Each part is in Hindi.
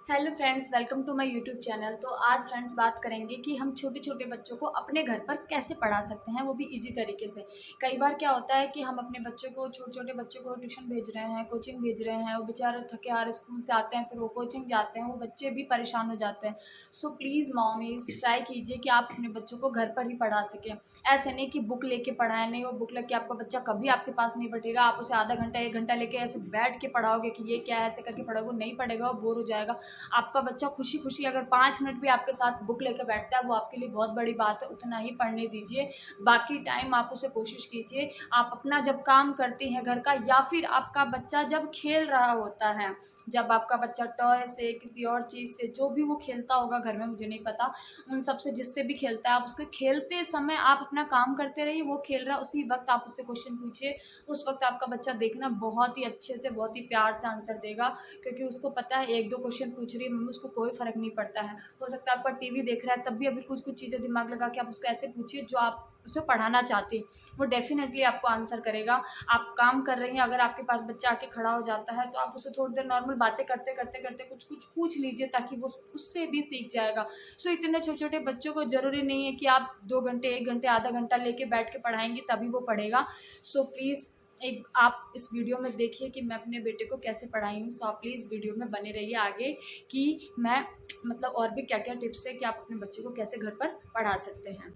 Hello friends, welcome to my YouTube channel. तो आज फ्रेंड्स बात करेंगे कि हम छोटे छोटे बच्चों को अपने घर पर कैसे पढ़ा सकते हैं, वो भी इजी तरीके से। कई बार क्या होता है कि हम अपने बच्चों को छोटे छोटे बच्चों को ट्यूशन भेज रहे हैं, कोचिंग भेज रहे हैं, वो बेचारे थके हारे स्कूल से आते हैं, फिर वो कोचिंग जाते हैं, वो बच्चे भी परेशान हो जाते हैं। सो प्लीज़ मॉमीज़ ट्राई कीजिए कि आप अपने बच्चों को घर पर ही पढ़ा सकें। ऐसे नहीं कि बुक लेके पढ़ाएं, नहीं वो बुक लेके आपका बच्चा कभी आपके पास नहीं बैठेगा। आप उसे आधा घंटा 1 घंटा लेके ऐसे बैठ के पढ़ाओगे कि ये क्या है, ऐसे करके पढ़ाओगे, नहीं पढ़ेगा, वो बोर हो जाएगा। आपका बच्चा खुशी-खुशी अगर 5 मिनट भी आपके साथ बुक लेकर बैठता है, वो आपके लिए बहुत बड़ी बात है, उतना ही पढ़ने दीजिए। बाकी टाइम आप उसे कोशिश कीजिए, आप अपना जब काम करती हैं घर का, या फिर आपका बच्चा जब खेल रहा होता है, जब आपका बच्चा टॉय से, किसी और चीज़ से, जो भी वो खेलता होगा घर में, मुझे नहीं पता, उन सब से जिससे भी खेलता है, आप उसके खेलते समय आप अपना काम करते रहिए, वो खेल रहा है, उसी वक़्त आप उससे क्वेश्चन पूछिए। उस वक़्त आपका बच्चा देखना बहुत ही अच्छे से, बहुत ही प्यार से आंसर देगा, क्योंकि उसको पता है 1-2 क्वेश्चन पूछ रही है मम्मी, उसको कोई फ़र्क नहीं पड़ता है। हो सकता है आपका टीवी देख रहा है, तब भी अभी कुछ-कुछ चीज़ें दिमाग लगा के आप उसको ऐसे पूछिए जो आप उसे पढ़ाना चाहती हैं, वो डेफ़िनेटली आपको आंसर करेगा। आप काम कर रही हैं, अगर आपके पास बच्चा आके खड़ा हो जाता है, तो आप उससे थोड़ी देर नॉर्मल बातें करते-करते कुछ-कुछ पूछ लीजिए, ताकि वो उससे भी सीख जाएगा। सो इतने छोटे-छोटे बच्चों को ज़रूरी नहीं है कि आप 2 घंटे, 1 घंटे, आधा घंटा लेके बैठ के पढ़ाएँगी तभी वो पढ़ेगा। सो प्लीज़ एक आप इस वीडियो में देखिए कि मैं अपने बेटे को कैसे पढ़ाई हूँ। सो आप प्लीज़ वीडियो में बने रहिए आगे कि मैं मतलब और भी क्या-क्या टिप्स है कि आप अपने बच्चों को कैसे घर पर पढ़ा सकते हैं।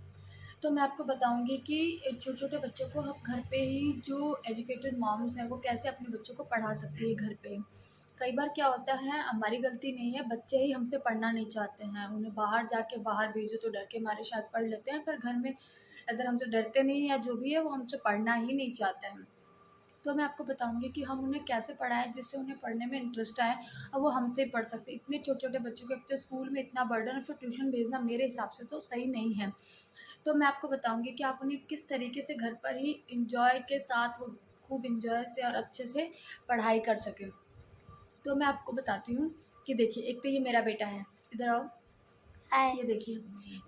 तो मैं आपको बताऊँगी कि छोटे-छोटे बच्चों को हम घर पे ही, जो एजुकेटेड मॉम्स हैं, वो कैसे अपने बच्चों को पढ़ा सकती है घर पे। कई बार क्या होता है, हमारी गलती नहीं है, बच्चे ही हमसे पढ़ना नहीं चाहते हैं। उन्हें बाहर जाके बाहर भेजो तो डर के मारे शायद पढ़ लेते हैं, पर घर में अगर हमसे डरते नहीं हैं या जो भी है, वो हमसे पढ़ना ही नहीं चाहते हैं। तो मैं आपको बताऊँगी कि हम उन्हें कैसे पढ़ाएँ जिससे उन्हें पढ़ने में इंटरेस्ट आए और वो हमसे पढ़ सकते हैं। इतने छोटे-छोटे बच्चों को एक तो स्कूल में इतना बर्डन और फिर ट्यूशन भेजना मेरे हिसाब से तो सही नहीं है। तो मैं आपको बताऊँगी कि आप उन्हें किस तरीके से घर पर ही एन्जॉय के साथ, वो खूब एन्जॉय से और अच्छे से पढ़ाई कर सकें। तो मैं आपको बताती हूँ कि देखिए, एक तो ये मेरा बेटा है, इधर आओ। हाय। ये देखिए,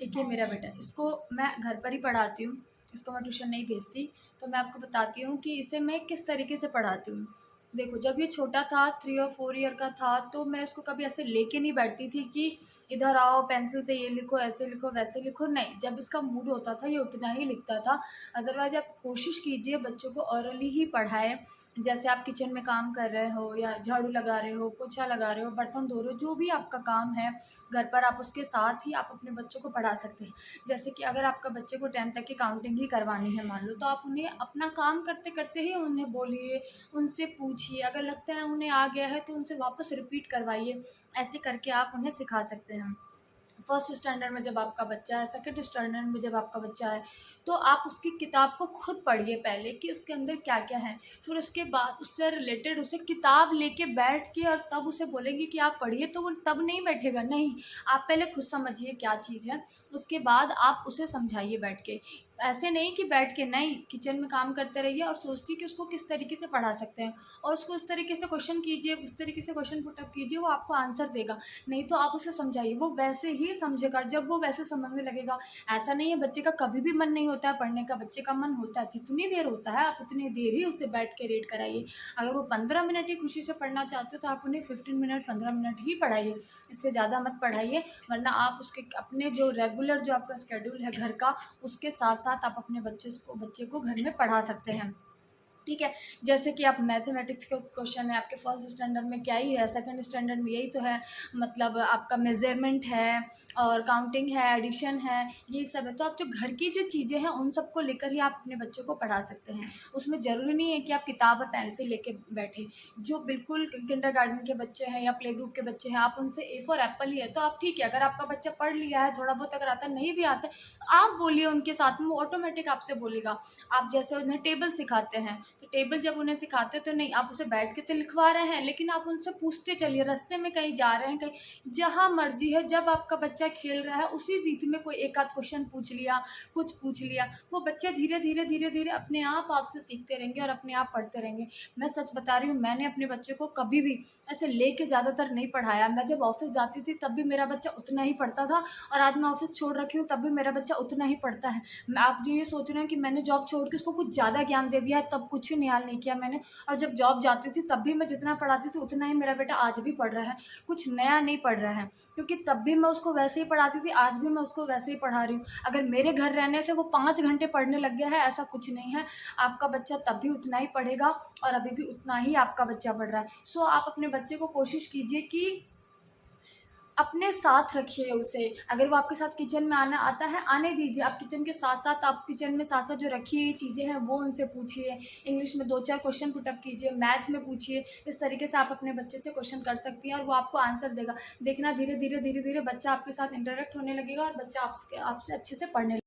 एक ये मेरा बेटा है, इसको मैं घर पर ही पढ़ाती हूँ, इसको मैं ट्यूशन नहीं भेजती। तो मैं आपको बताती हूँ कि इसे मैं किस तरीके से पढ़ाती हूँ। देखो, जब ये छोटा था, 3 और 4 ईयर का था, तो मैं इसको कभी ऐसे लेके नहीं बैठती थी कि इधर आओ पेंसिल से ये लिखो, ऐसे लिखो, वैसे लिखो, नहीं। जब इसका मूड होता था, ये उतना ही लिखता था। अदरवाइज़ आप कोशिश कीजिए बच्चों को ओरली ही पढ़ाएँ। जैसे आप किचन में काम कर रहे हो या झाड़ू लगा रहे हो, पोछा लगा रहे हो, बर्तन धो रहे हो, जो भी आपका काम है घर पर, आप उसके साथ ही आप अपने बच्चों को पढ़ा सकते हैं। जैसे कि अगर आपका बच्चे को 10 तक की काउंटिंग ही करवानी है मान लो, तो आप उन्हें अपना काम करते-करते ही उन्हें बोलिए, उनसे पूछिए, अगर लगता है उन्हें आ गया है तो उनसे वापस रिपीट करवाइए। ऐसे करके आप उन्हें सिखा सकते हैं। फर्स्ट स्टैंडर्ड में जब आपका बच्चा है, सेकंड स्टैंडर्ड में जब आपका बच्चा है, तो आप उसकी किताब को खुद पढ़िए पहले कि उसके अंदर क्या-क्या है। फिर उसके बाद उससे रिलेटेड उसे किताब लेके बैठ के और तब उसे बोलेंगे कि आप पढ़िए, तो वो तब नहीं बैठेगा, नहीं। आप पहले खुद समझिए क्या चीज़ है, उसके बाद आप उसे समझाइए बैठ के। ऐसे नहीं कि बैठ के नहीं, किचन में काम करते रहिए और सोचती कि उसको किस तरीके से पढ़ा सकते हैं, और उसको उस तरीके से क्वेश्चन कीजिए, उस तरीके से क्वेश्चन पुट अप कीजिए, वो आपको आंसर देगा। नहीं तो आप उसे समझाइए, वो वैसे ही समझेगा जब वो वैसे समझने लगेगा। ऐसा नहीं है बच्चे का कभी भी मन नहीं होता है पढ़ने का, बच्चे का मन होता है, जितनी देर होता है आप उतनी देर ही उससे बैठ के रीड कराइए। अगर वो 15 मिनट ही खुशी से पढ़ना चाहते हो तो आप उन्हें 15 मिनट 15 मिनट ही पढ़ाइए, इससे ज़्यादा मत पढ़ाइए। वरना आप उसके अपने जो रेगुलर जो आपका शेड्यूल है घर का, उसके साथ-साथ आप अपने बच्चे को घर में पढ़ा सकते हैं। ठीक है? जैसे कि आप मैथमेटिक्स के क्वेश्चन है, आपके फर्स्ट स्टैंडर्ड में क्या ही है, सेकंड स्टैंडर्ड में यही तो है, मतलब आपका मेज़रमेंट है और काउंटिंग है, एडिशन है, यही सब है। तो आप जो घर की जो चीज़ें हैं, उन सबको लेकर ही आप अपने बच्चों को पढ़ा सकते हैं। उसमें ज़रूरी नहीं है कि आप किताब और पेंसिल लेके बैठें। जो बिल्कुल किंडरगार्टन के बच्चे हैं या प्ले ग्रुप के बच्चे हैं, आप उनसे ए फॉर एप्पल ही है, तो आप ठीक है, अगर आपका बच्चा पढ़ लिया है, थोड़ा बहुत अगर आता है, नहीं भी आता है, तो आप बोलिए उनके साथ में, वो ऑटोमेटिक आपसे बोलेगा। आप जैसे उन्हें टेबल सिखाते हैं, तो टेबल जब उन्हें सिखाते हैं तो नहीं, आप उसे बैठ के तो लिखवा रहे हैं, लेकिन आप उनसे पूछते चलिए, रास्ते में कहीं जा रहे हैं, कहीं जहाँ मर्जी है, जब आपका बच्चा खेल रहा है उसी बीच में कोई एक आध क्वेश्चन पूछ लिया, कुछ पूछ लिया, वो बच्चे धीरे धीरे अपने आप आपसे सीखते रहेंगे और अपने आप पढ़ते रहेंगे। मैं सच बता रही हूँ, मैंने अपने बच्चे को कभी भी ऐसे लेके ज़्यादातर नहीं पढ़ाया। मैं जब ऑफिस जाती थी तब भी मेरा बच्चा उतना ही पढ़ता था, और आज मैं ऑफिस छोड़ रखी हूँ तब भी मेरा बच्चा उतना ही पढ़ता है। आप जो ये सोच रहे हैं कि मैंने जॉब छोड़ के उसको कुछ ज़्यादा ज्ञान दे दिया है, तब कुछ कुछ निहाल नहीं किया मैंने। और जब जॉब जाती थी तब भी मैं जितना पढ़ाती थी उतना ही मेरा बेटा आज भी पढ़ रहा है, कुछ नया नहीं पढ़ रहा है, क्योंकि तब भी मैं उसको वैसे ही पढ़ाती थी, आज भी मैं उसको वैसे ही पढ़ा रही हूँ। अगर मेरे घर रहने से वो 5 घंटे पढ़ने लग गया है, ऐसा कुछ नहीं है। आपका बच्चा तब भी उतना ही पढ़ेगा और अभी भी उतना ही आपका बच्चा पढ़ रहा है। सो आप अपने बच्चे को कोशिश कीजिए कि अपने साथ रखिए उसे। अगर वो आपके साथ किचन में आना आता है, आने दीजिए। आप किचन के साथ-साथ, आप किचन में साथ-साथ जो रखी हुई चीज़ें हैं वो उनसे पूछिए। इंग्लिश में 2-4 क्वेश्चन पुट अप कीजिए, मैथ में पूछिए। इस तरीके से आप अपने बच्चे से क्वेश्चन कर सकती हैं और वो आपको आंसर देगा। देखना धीरे-धीरे बच्चा आपके साथ इंटरैक्ट होने लगेगा और बच्चा आपसे अच्छे से पढ़ने।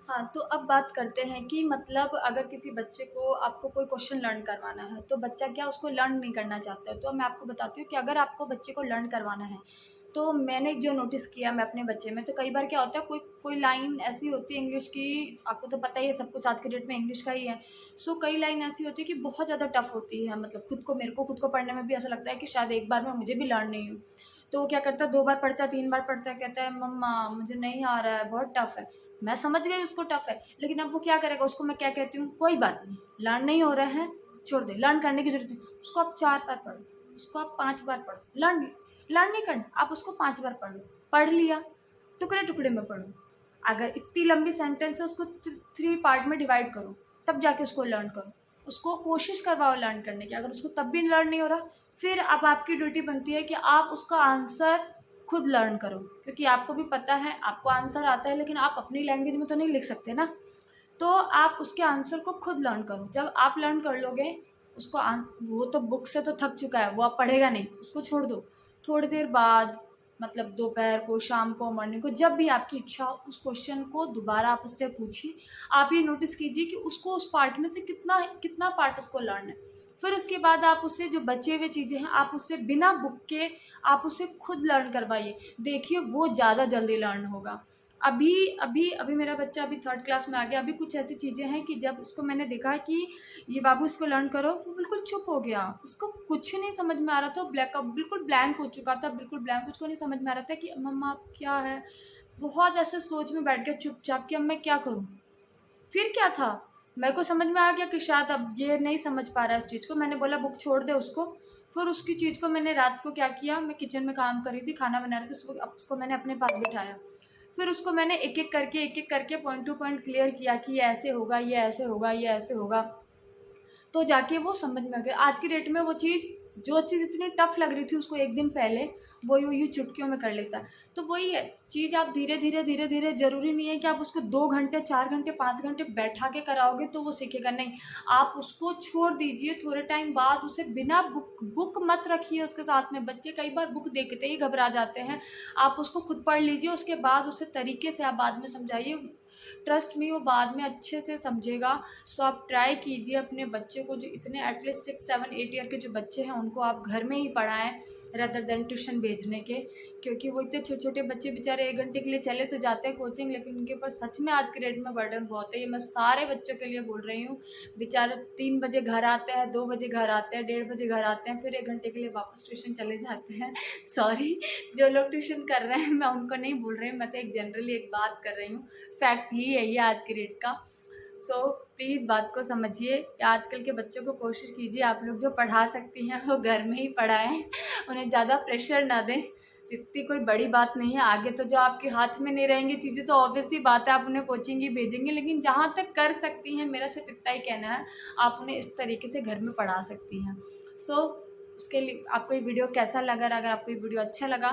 हाँ, तो अब बात करते हैं कि मतलब अगर किसी बच्चे को आपको कोई क्वेश्चन लर्न करवाना है, तो बच्चा क्या उसको लर्न नहीं करना चाहता है। तो मैं आपको बताती हूँ कि अगर आपको बच्चे को लर्न करवाना है, तो मैंने जो नोटिस किया मैं अपने बच्चे में, तो कई बार क्या होता है, कोई कोई लाइन ऐसी होती है इंग्लिश की, आपको तो पता ही है सब कुछ आज के डेट में इंग्लिश का ही है। सो कई लाइन ऐसी होती है कि बहुत ज़्यादा टफ होती है, मतलब मेरे को खुद को पढ़ने में भी ऐसा लगता है कि शायद एक बार में मुझे भी लर्न नहीं हो। तो वो क्या करता है, 2 बार पढ़ता है, 3 बार पढ़ता है, कहता है मम्मा मुझे नहीं आ रहा है, बहुत टफ है। मैं समझ गई उसको टफ है, लेकिन अब वो क्या करेगा, उसको मैं क्या कहती हूँ, कोई बात नहीं, लर्न नहीं हो रहा है, छोड़ दे, लर्न करने की ज़रूरत नहीं। उसको आप 4 बार पढ़ो, उसको आप 5 बार पढ़ो, लर्न लर्न नहीं करना, आप उसको 5 बार पढ़ो। पढ़ लिया, टुकड़े-टुकड़े में पढ़ो। अगर इतनी लंबी सेंटेंस है, उसको 3 पार्ट में डिवाइड करो, तब जाके उसको लर्न करो। उसको कोशिश करवाओ लर्न करने की। अगर उसको तब भी लर्न नहीं हो रहा, फिर अब आपकी ड्यूटी बनती है कि आप उसका आंसर खुद लर्न करो, क्योंकि आपको भी पता है, आपको आंसर आता है, लेकिन आप अपनी लैंग्वेज में तो नहीं लिख सकते ना। तो आप उसके आंसर को खुद लर्न करो। जब आप लर्न कर लोगे, वो तो बुक से तो थक चुका है, वो अब पढ़ेगा नहीं, उसको छोड़ दो। थोड़ी देर बाद, मतलब दोपहर को, शाम को, मॉर्निंग को, जब भी आपकी इच्छा हो, उस क्वेश्चन को दोबारा आप उससे पूछिए। आप ये नोटिस कीजिए कि उसको उस पार्ट में से कितना कितना पार्ट उसको लर्न है। फिर उसके बाद आप उससे जो बचे हुए चीज़ें हैं, आप उससे बिना बुक के आप उसे खुद लर्न करवाइए। देखिए वो ज़्यादा जल्दी लर्न होगा। अभी अभी अभी मेरा बच्चा अभी 3rd क्लास में आ गया। अभी कुछ ऐसी चीज़ें हैं कि जब उसको मैंने देखा कि ये बाबू इसको लर्न करो, वो बिल्कुल चुप हो गया। उसको कुछ नहीं समझ में आ रहा था, बिल्कुल ब्लैंक हो चुका था, बिल्कुल ब्लैंक। उसको नहीं समझ में आ रहा था कि मम्मा क्या है। बहुत ऐसे सोच में बैठ गया चुपचाप कि अब मैं क्या करूँ। फिर क्या था, मेरे को समझ में आ गया कि शायद अब ये नहीं समझ पा रहा है इस चीज़ को। मैंने बोला बुक छोड़ दे उसको। फिर उसकी चीज़ को मैंने रात को क्या किया, मैं किचन में काम कर रही थी, खाना बना रही थी, उसको मैंने अपने पास बिठाया। फिर उसको मैंने एक एक करके पॉइंट टू पॉइंट क्लियर किया कि ये ऐसे होगा, ये ऐसे होगा, ये ऐसे होगा। तो जाके वो समझ में आ गया। आज की डेट में जो चीज़ इतनी टफ लग रही थी उसको एक दिन पहले, वो यूँ चुटकियों में कर लेता है। तो वही है चीज़, आप धीरे-धीरे ज़रूरी नहीं है कि आप उसको 2 घंटे, 4 घंटे, 5 घंटे बैठा के कराओगे तो वो सीखेगा, नहीं। आप उसको छोड़ दीजिए, थोड़े टाइम बाद उसे बिना बुक मत रखिए उसके साथ में। बच्चे कई बार बुक देखते ही घबरा जाते हैं। आप उसको खुद पढ़ लीजिए, उसके बाद उसे तरीके से आप बाद में समझाइए। ट्रस्ट मी, वो बाद में अच्छे से समझेगा। सो आप ट्राई कीजिए अपने बच्चे को, जो इतने एटलीस्ट 6, 7, 8 ईयर के जो बच्चे हैं उनको आप घर में ही पढ़ाएं रदर देन ट्यूशन भेजने के। क्योंकि वो इतने छोटे छोटे बच्चे बेचारे 1 घंटे के लिए चले तो जाते हैं कोचिंग, लेकिन उनके ऊपर सच में आज के डेट में बर्डन बहुत है। ये मैं सारे बच्चों के लिए बोल रही हूँ। बेचारे 3 बजे घर आते हैं, 2 बजे घर आते हैं, 1:30 बजे घर आते हैं, फिर 1 घंटे के लिए वापस ट्यूशन चले जाते हैं। सॉरी, जो लोग ट्यूशन कर रहे हैं मैं उनको नहीं बोल रही हूँ, मैं तो एक जनरली एक बात कर रही हूँ। फैक्ट ही है ये आज के डेट का। सो प्लीज़ बात को समझिए। आजकल के बच्चों को कोशिश कीजिए, आप लोग जो पढ़ा सकती हैं वो घर में ही पढ़ाएं, उन्हें ज़्यादा प्रेशर ना दें। इतनी कोई बड़ी बात नहीं है। आगे तो जो आपके हाथ में नहीं रहेंगी चीज़ें तो ऑब्वियस सी बात है आप उन्हें कोचिंग ही भेजेंगे, लेकिन जहाँ तक कर सकती हैं, मेरा सिर्फ इतना ही कहना है, आप उन्हें इस तरीके से घर में पढ़ा सकती हैं। सो इसके लिए आपको ये वीडियो कैसा लगा, अगर आपको ये वीडियो अच्छा लगा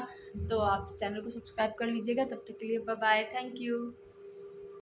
तो आप चैनल को सब्सक्राइब कर लीजिएगा। तब तक के लिए बाय बाय, थैंक यू।